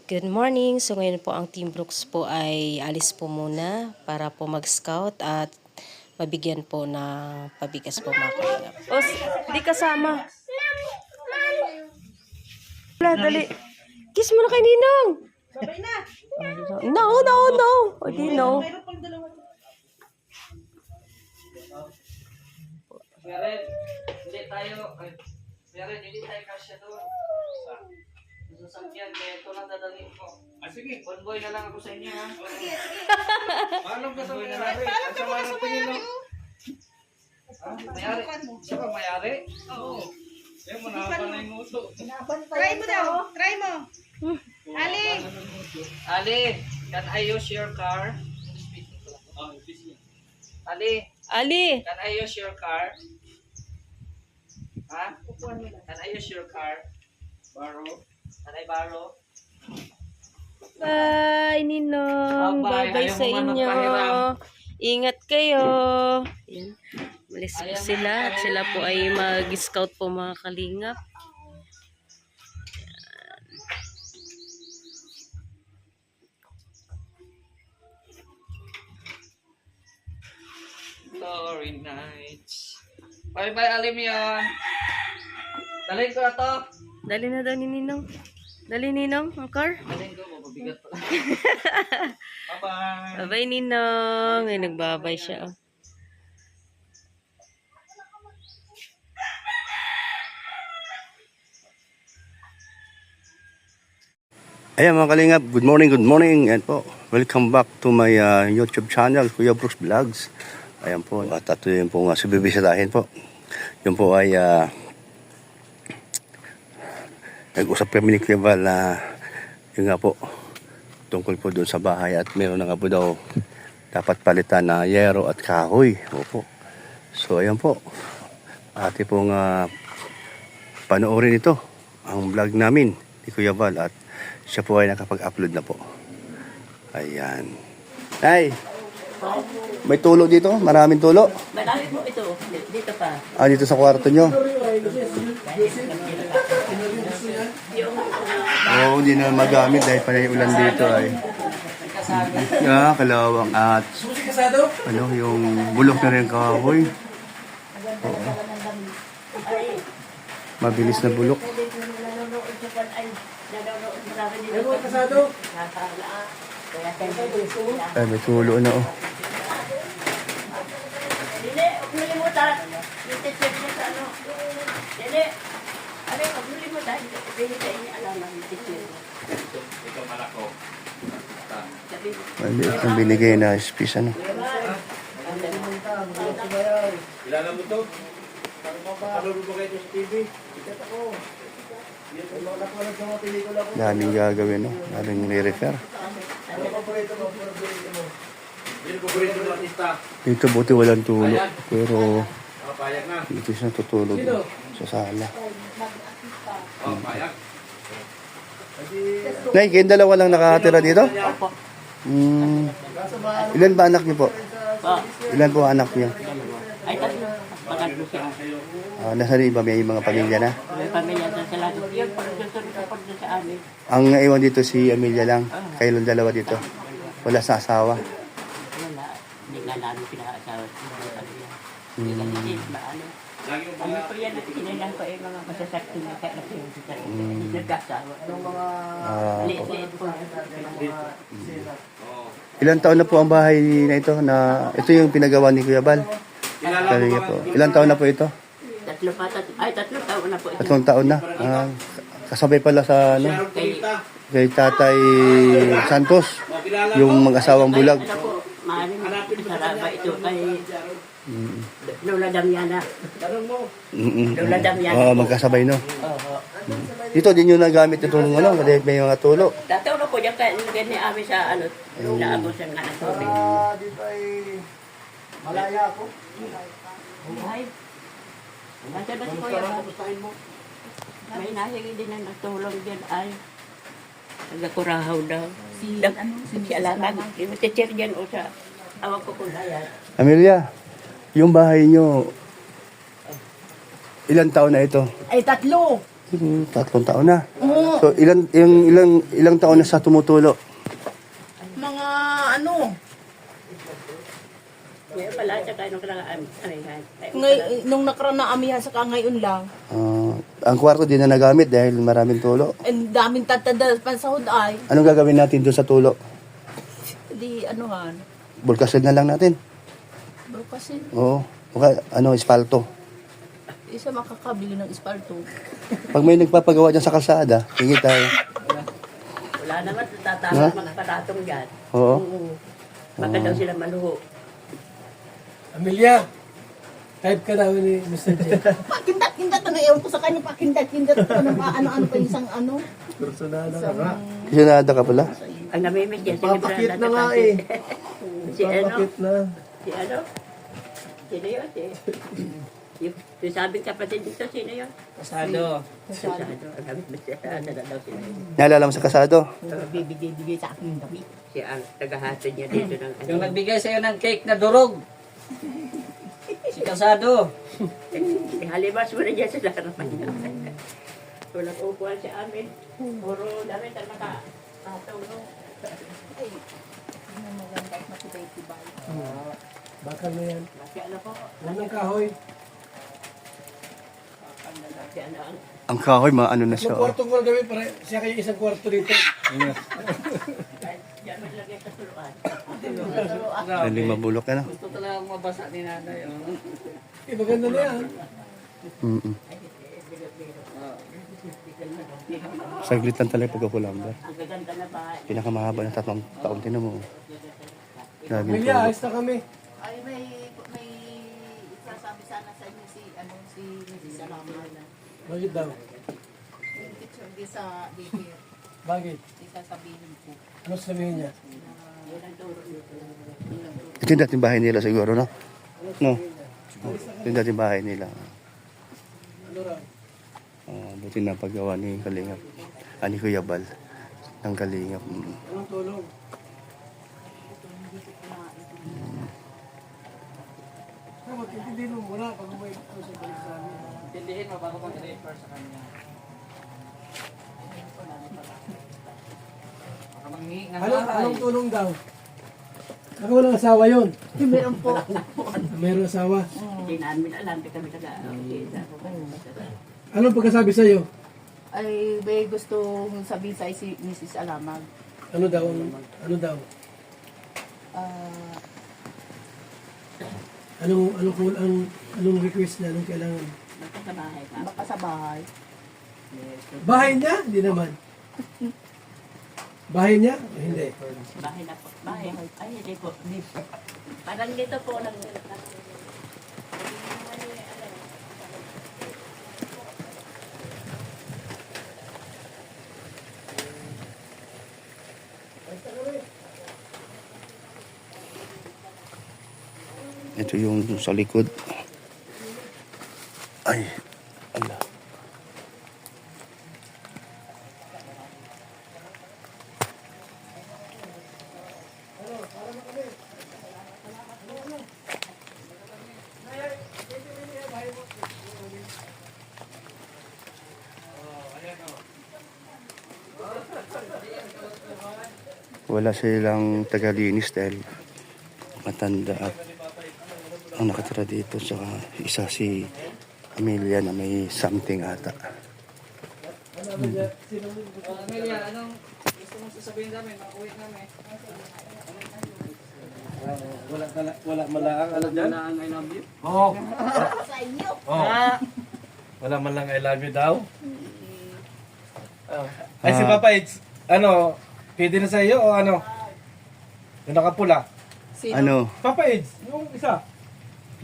Good morning. So ngayon po ang Team Brooks po ay alis po muna para po mag-scout at mabigyan po ng pabigas po mga kalingap. O, di kasama. Wala, dali. Kiss mo na kay Ninong. Sabay na. No. O, di no. Mayroon pang dalawa. Meron, hindi tayo kasya doon. Sa sasakyan, kaya ito lang dadalhin ko. Sige. Convoy na lang ako sa inyo, ha? Sige. Paano ka sa mayari? Paalam ka muna sa mayari. Mayari? Siya ba mayari? Oo. Kaya mo nakapa na yung uso. Try mo daw. Try mo. Ali. Ali, can I use your car? Ali, can I use your car? Ha? Can I use your car? Borrow? Can I borrow? Bye, Ninong. Bye. Bye-bye Ayaw sa mo man inyo. magpahiram. Ingat kayo. Yan. Malis po sila. At sila po ay mag-scout po mga kalingap. Glory nights. Bye-bye, Alim yun. Dalhin ko na to. Dali na daw ni Ninong. Dali, Ninong, ang car. Dalhin ko, mapabigat pa. Bye-bye. Bye-bye, Ninong. Ay, nagbabay siya. Oh. Ayan mga kalingap, good morning, and po, welcome back to my YouTube channel, Kuya Brooks Vlogs. Ayan po, at ito yun po nga, subibisitahin po. Yun po ay, nag-usap kami ni Kuya Val na, yun nga po, tungkol po doon sa bahay at meron na nga po daw dapat palitan na yero at kahoy. Opo. So ayan po, ate pong panoorin ito, ang vlog namin ni Kuya Val at siya po ay nakapag-upload na po. Ayan. Ay! May tulo dito? Maraming tulo? Marami po ito. Dito pa. Ah, dito sa kwarto nyo? Oo, hindi na magamit dahil panay ulan dito ay. Ah, kalawang at ano, yung bulok na rin kahoy. Oo. Mabilis na bulok. Ay, may tulo na oh. Dili, huwag mo limutan. Yung teacher niya sa ano. Dili. Aray, huwag mo limutan. Dili sa inyo alam ang teacher. Ito malako. Maliit ang binigay na space ano. Ilan mo to? Napalaro ba kayo sa TV? Daming gagawin no. Daming re-refer. Yung paborito ng artista. Dito buti walang tulo. Pero Payag na. dito siya tutulog sa sala. Payag. Nay, kayong dalawa lang nakatira dito? Ilan ba anak niyo po? Ilan po anak niyo? Ay, tatlo. Pagkano siya. Nasa iba may mga pamilya na? May pamilya doon sa lahat. Yung pagkasunod doon sa amin. Ang naiwan dito si Amelia lang. Kayo lang dalawa dito. Wala sa asawa. Wala. Hindi nga namin pinaka-asawa. Hindi nga hindi maano. Ano po yan, inilang ko yung mga masasakti na kaya yung nagkasawa. Liit-liit po. Ilan taon na po ang bahay na ito? Ito yung pinagawa ni Kuya Bal. Kaya po. Ilan taon na po ito? Tatlong taon na po ito. 3 taon na. Kasabay pala sa ano, kay Tatay Santos, yung mag-asawang bulag. Ano po, maaaring saraba ito kay Lola Damiana. Lola Damiana. Magkasabay no. Oo. Dito din yung nagamit itong ano, kasi may mga tulo. Dataw na po dyan kaya nilagyan ni Ami sa ano, naabos ang nga ng tubig. Dito ay malaya ako. Ay, nandiyan na si Kuya ba? May nahingi din na nagtulong dyan ay nagkakurahaw daw. Si Alangan, yung teacher dyan o sa awag ko kung layan. Amelia, yung bahay nyo, ilang taon na ito? Ay, tatlo. 3 taon na. So, ilang taon na sa tumutulo? Mga ano, Ngayon pala, tsaka nung kailangan, nung nakaraan na amihan sa ngayon lang. Ang kwarto di na nagamit dahil maraming tulo. And daming tatada pansahod ay. Anong gagawin natin doon sa tulo? Di anuhan. Bulkasin na lang natin. Bro kasi Oo. Okay, espalto. isa makakabili ng espalto. Pag may nagpapagawa dyan sa kalsada, hingi tayo. wala naman, tatama mga paratong dyan. Oo. Baka daw sila maluho. Amelia, type ka daw ni Mr. J. Pakindat-kindat na ewan ko sa kanya, pakindat-kindat ko ng ano-ano pa isang ano. Personada ka ba? Sinada ka pala. Ang namimig yan, Papakit na nga eh. Si ano? Papakit na. Si ano? Sino yun? Yung sabing kapatid dito, sino yun? Kasado. Kasado. Ang gamit mo siya, ano na daw sila. Naalala mo sa kasado? Bibigay sa akin ng gabi. Siya ang tagahatid niya dito ng Yung nagbigay sa'yo ng cake na durog. Si Kasado. Halibas mo na dyan sa larapan niya. Walang upuan sa amin. Puro damit ang nakatulong. Bakal na yan. Kasi ano po, Unang kahoy. kasi ano ang Ang kahoy, maano na siya. Yung kwarto ko na gawin para siya kayo isang kwarto dito. yan mo lagay sa tuluan. Hindi mabulok na. Gusto talagang mabasa ni nanay. Oh. Eh, maganda na yan. Mm-mm. Saglit lang talaga pagkakulamba. Ang gaganda na bahay. Pinakamahaba na 3 taon. Tinan mo. Grabe yung Amelia, tulo. ayos na kami. Ay, may isasabi sana sa inyo si Mrs. Salamat. Bakit daw? Hindi sa daycare. Bakit? Isasabihin ko. Ano sabihin niya? Ito yung dating bahay nila siguro, no? No? Ito yung dating bahay nila. Buti na paggawa ni Kalingap. Ni Kuya Bal. Ng Kalingap. Anong tulong? Magkintindi mo muna pag may ito sa balik sa amin. Tindihin mo bago mag-refer sa kanya. Baka manghihingi ng Anong tulong daw? Ako walang asawa yun. Meron po. Mayroong asawa. Hindi namin alam, di kami taga-kita. Anong pagkasabi sa'yo? Ay, may gusto sabihin sa si Mrs. Alamag. Ano daw? Ano daw? Ah, Anong request niya? Anong kailangan? Basta sa bahay ka. baka sa bahay. Bahay niya? Hindi naman. Bahay niya? Hindi. Bahay na po. Bahay. Ay, hindi po. Parang dito po lang. Ito yung sa likod. Ay, ala. Wala silang tagalinis dahil matanda at ang nakatira dito sa isa si Amelia na may something ata. Amelia, anong gusto mong sasabihin namin? Makuwi namin. Wala malaang alam Alam na ang I love you. Oo. Sa inyo. Wala man lang I love you daw. Ay si Papa It's, pwede na sa iyo o ano? Yung nakapula. Ano? Papa It's, yung isa.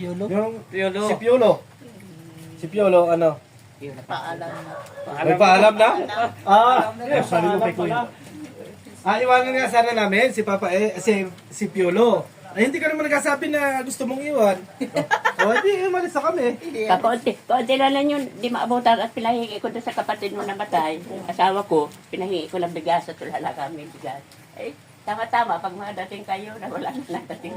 Piolo? Yung Piolo. si Piolo. Si Piolo, ano? Paalam na. May paalam na? Yes, sabi ko kay Kuya. Iwanan nga sana namin si Papa si Piolo. Ay, hindi ka naman nagsasabi na gusto mong iwan. Di, umalis na kami. Kaunti na lang yun, di maabutan at pinahingi ko doon sa kapatid mo namatay. Asawa ko, pinahingi ko lang bigas at wala lang kami bigas. Eh, Tama-tama, pag madating kayo na wala na nagdating.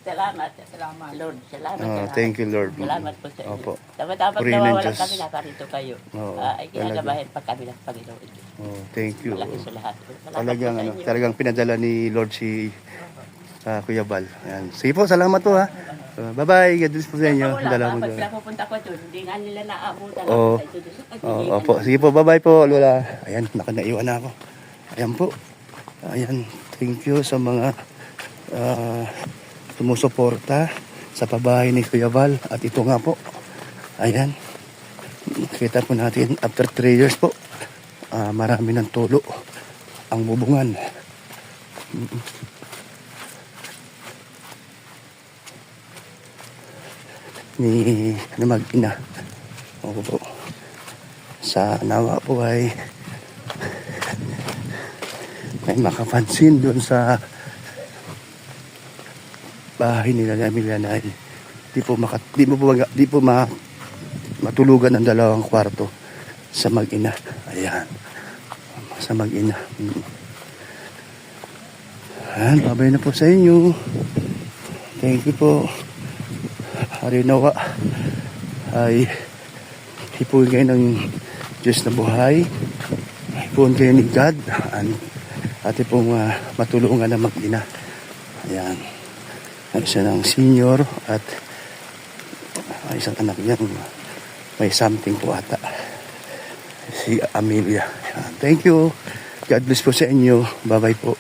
Salamat. Salamat. Lord, salamat. Oh, salamat. thank you, Lord. Salamat po sa inyo. Opo. Tama-tama, pag Purihin ng nawawalan Diyos. kami, nakarito kayo. Oo, Ay, kinagabahin pa kami ng Panginoon. Oh, thank you. Malaki sa lahat. Salamat Talagang, po sa ano, inyo. talagang pinadala ni Lord si Kuya Bal. Ayan. Sige po, salamat po ha. Bye-bye. God bless po sa inyo. Wala Dala pa, mo pag doon. sila pupunta ko doon, hindi nga nila naabutan. Oo. Opo. Sige po, bye-bye po, Lola. Ayan, nakanaiwan na ako. Ayan po. Ayan, thank you sa mga sumusuporta sa pabahay ni Kuya Val. At ito nga po, ayan, nakita po natin after 3 years po, marami ng tulo ang bubungan. Ni mag-ina. Opo po. Sa nawa po ay may makapansin doon sa bahay nila na Emilia na di po matulugan ang dalawang kwarto sa mag-ina. Ayan. Sa mag-ina. Ayan, babay na po sa inyo. Thank you po. Hari nawa ay hipuin kayo ng Diyos na buhay. Hipuin kayo ni God at pong matulungan na mag-ina. Ayan. Isa ng senior at isang anak niya may something po ata. Si Amelia. Ayan. Thank you. God bless po sa inyo. Bye-bye po.